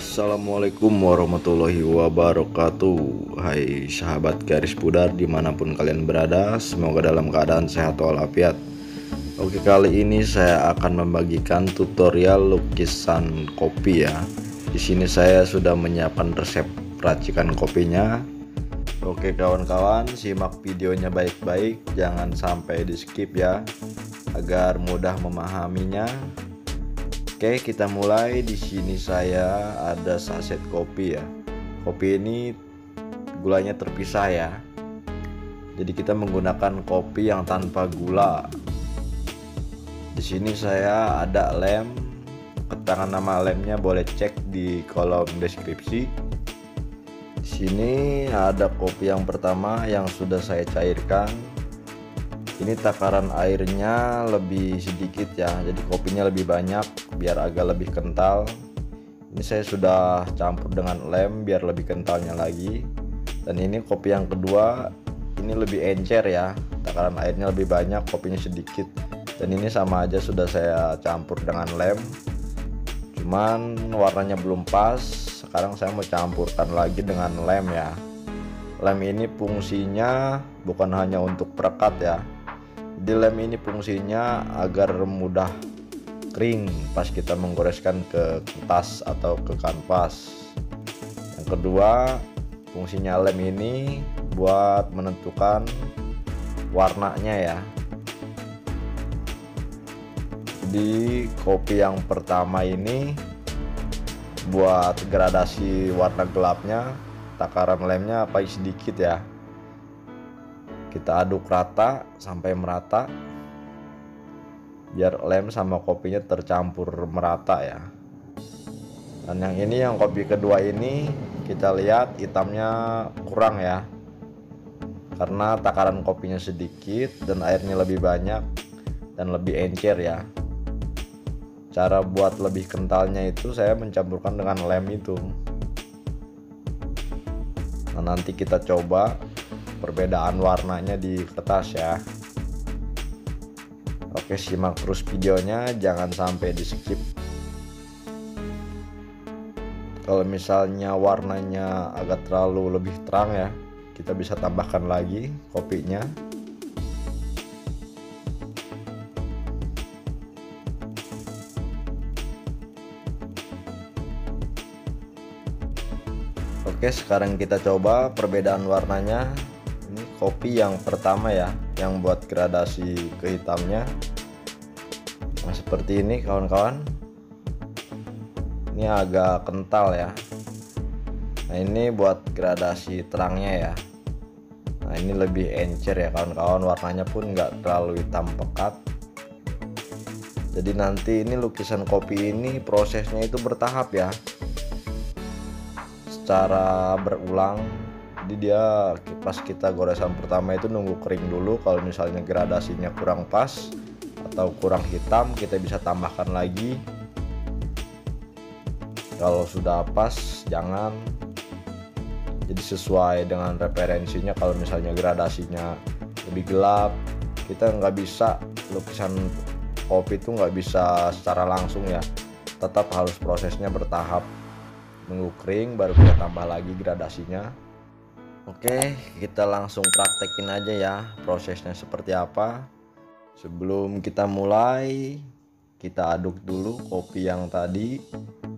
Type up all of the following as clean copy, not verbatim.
Assalamualaikum warahmatullahi wabarakatuh. Hai sahabat garis pudar dimanapun kalian berada, semoga dalam keadaan sehat walafiat. Oke, kali ini saya akan membagikan tutorial lukisan kopi ya. Di sini saya sudah menyiapkan resep racikan kopinya. Oke kawan-kawan, simak videonya baik-baik, jangan sampai di skip ya, agar mudah memahaminya. Oke, kita mulai. Di sini saya ada saset kopi ya. Kopi ini gulanya terpisah ya. Jadi kita menggunakan kopi yang tanpa gula. Di sini saya ada lem. Keterangan nama lemnya boleh cek di kolom deskripsi. Di sini ada kopi yang pertama yang sudah saya cairkan. Ini takaran airnya lebih sedikit ya, jadi kopinya lebih banyak biar agak lebih kental. Ini saya sudah campur dengan lem biar lebih kentalnya lagi. Dan ini kopi yang kedua, ini lebih encer ya, takaran airnya lebih banyak, kopinya sedikit. Dan ini sama aja sudah saya campur dengan lem, cuman warnanya belum pas. Sekarang saya mau campurkan lagi dengan lem ya. Lem ini fungsinya bukan hanya untuk perekat ya. Di lem ini fungsinya agar mudah kering pas kita menggoreskan ke kertas atau ke kanvas. Yang kedua, fungsinya lem ini buat menentukan warnanya ya. Di kopi yang pertama ini buat gradasi warna gelapnya, takaran lemnya paling sedikit ya. Kita aduk rata sampai merata biar lem sama kopinya tercampur merata ya. Dan yang kopi kedua ini kita lihat hitamnya kurang ya, karena takaran kopinya sedikit dan airnya lebih banyak dan lebih encer ya. Cara buat lebih kentalnya itu saya mencampurkan dengan lem itu. Nah, nanti kita coba perbedaan warnanya di kertas ya. Oke, simak terus videonya, jangan sampai di skip. Kalau misalnya warnanya agak terlalu lebih terang ya, kita bisa tambahkan lagi kopinya. Oke, sekarang kita coba perbedaan warnanya. Ini kopi yang pertama ya, yang buat gradasi ke hitamnya. Nah, seperti ini kawan-kawan. Ini agak kental ya. Nah, ini buat gradasi terangnya ya. Nah, ini lebih encer ya kawan-kawan, warnanya pun nggak terlalu hitam pekat. Jadi nanti ini lukisan kopi ini prosesnya itu bertahap ya, secara berulang. Jadi dia pas kita goresan pertama itu nunggu kering dulu. Kalau misalnya gradasinya kurang pas atau kurang hitam, kita bisa tambahkan lagi. Kalau sudah pas jangan. Jadi sesuai dengan referensinya. Kalau misalnya gradasinya lebih gelap, kita nggak bisa, lukisan kopi itu nggak bisa secara langsung ya, tetap harus prosesnya bertahap, nunggu kering baru kita tambah lagi gradasinya. Oke, kita langsung praktekin aja ya prosesnya seperti apa. Sebelum kita mulai, kita aduk dulu kopi yang tadi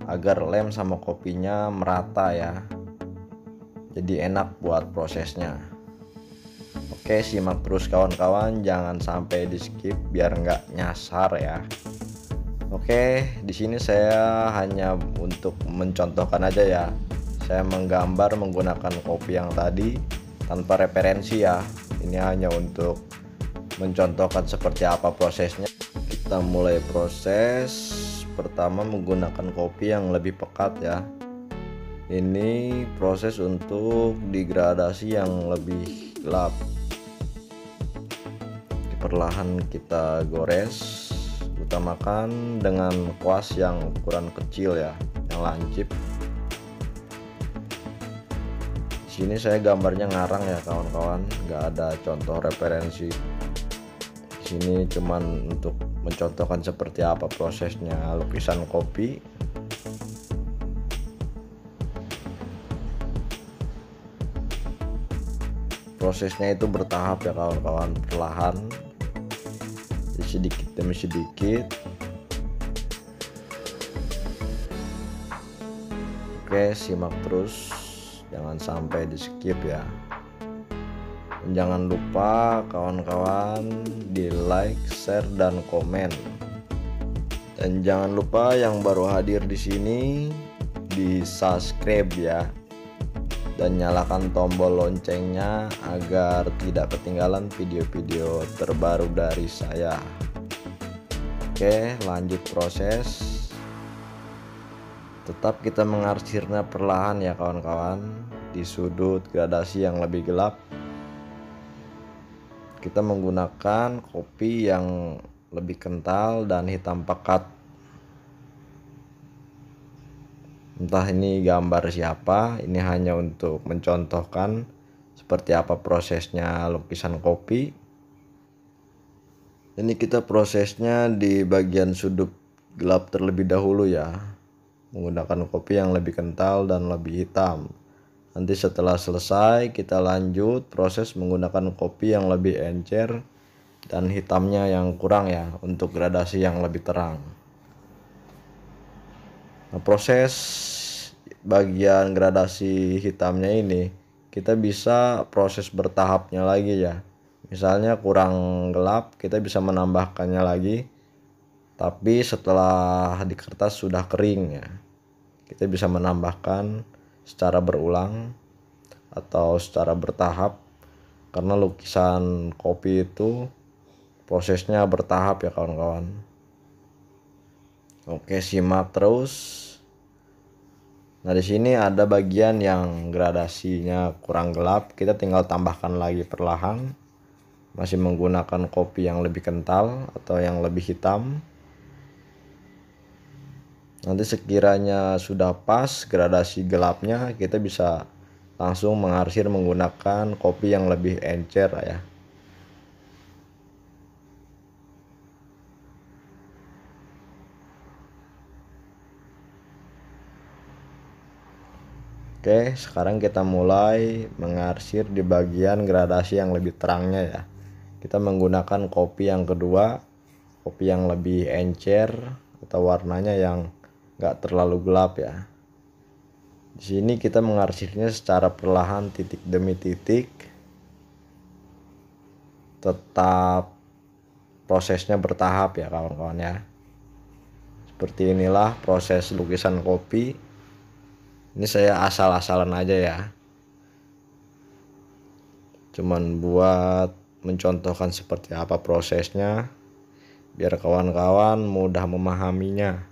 agar lem sama kopinya merata ya. Jadi enak buat prosesnya. Oke, simak terus kawan-kawan, jangan sampai di skip biar nggak nyasar ya. Oke, di sini saya hanya untuk mencontohkan aja ya. Saya menggambar menggunakan kopi yang tadi tanpa referensi ya. Ini hanya untuk mencontohkan seperti apa prosesnya. Kita mulai proses pertama menggunakan kopi yang lebih pekat ya. Ini proses untuk degradasi yang lebih gelap. perlahan kita gores. Utamakan dengan kuas yang ukuran kecil ya, yang lancip. Di sini saya gambarnya ngarang ya kawan-kawan, nggak ada contoh referensi. Di sini cuman untuk mencontohkan seperti apa prosesnya lukisan kopi. Prosesnya itu bertahap ya kawan-kawan, perlahan, sedikit demi sedikit. Oke, simak terus, jangan sampai di skip ya. Dan jangan lupa kawan-kawan di like, share, dan komen. Dan jangan lupa yang baru hadir di sini di subscribe ya, dan nyalakan tombol loncengnya agar tidak ketinggalan video-video terbaru dari saya. Oke, lanjut proses. Tetap kita mengarsirnya perlahan ya kawan-kawan. Di sudut gradasi yang lebih gelap, kita menggunakan kopi yang lebih kental dan hitam pekat. Entah ini gambar siapa, ini hanya untuk mencontohkan seperti apa prosesnya lukisan kopi. Ini kita prosesnya di bagian sudut gelap terlebih dahulu ya, menggunakan kopi yang lebih kental dan lebih hitam. Nanti setelah selesai kita lanjut proses menggunakan kopi yang lebih encer dan hitamnya yang kurang ya, untuk gradasi yang lebih terang. Nah, proses bagian gradasi hitamnya ini kita bisa proses bertahapnya lagi ya. Misalnya kurang gelap, kita bisa menambahkannya lagi, tapi setelah di kertas sudah kering ya. Kita bisa menambahkan secara berulang atau secara bertahap, karena lukisan kopi itu prosesnya bertahap ya kawan-kawan. Oke, simak terus. Nah, di sini ada bagian yang gradasinya kurang gelap, kita tinggal tambahkan lagi perlahan, masih menggunakan kopi yang lebih kental atau yang lebih hitam. Nanti sekiranya sudah pas gradasi gelapnya, kita bisa langsung mengarsir menggunakan kopi yang lebih encer ya. Oke, sekarang kita mulai mengarsir di bagian gradasi yang lebih terangnya ya. Kita menggunakan kopi yang kedua, kopi yang lebih encer atau warnanya yang nggak terlalu gelap ya. Di sini kita mengarsirnya secara perlahan, titik demi titik. Tetap prosesnya bertahap ya kawan-kawan ya. Seperti inilah proses lukisan kopi. Ini saya asal-asalan aja ya, cuman buat mencontohkan seperti apa prosesnya biar kawan-kawan mudah memahaminya.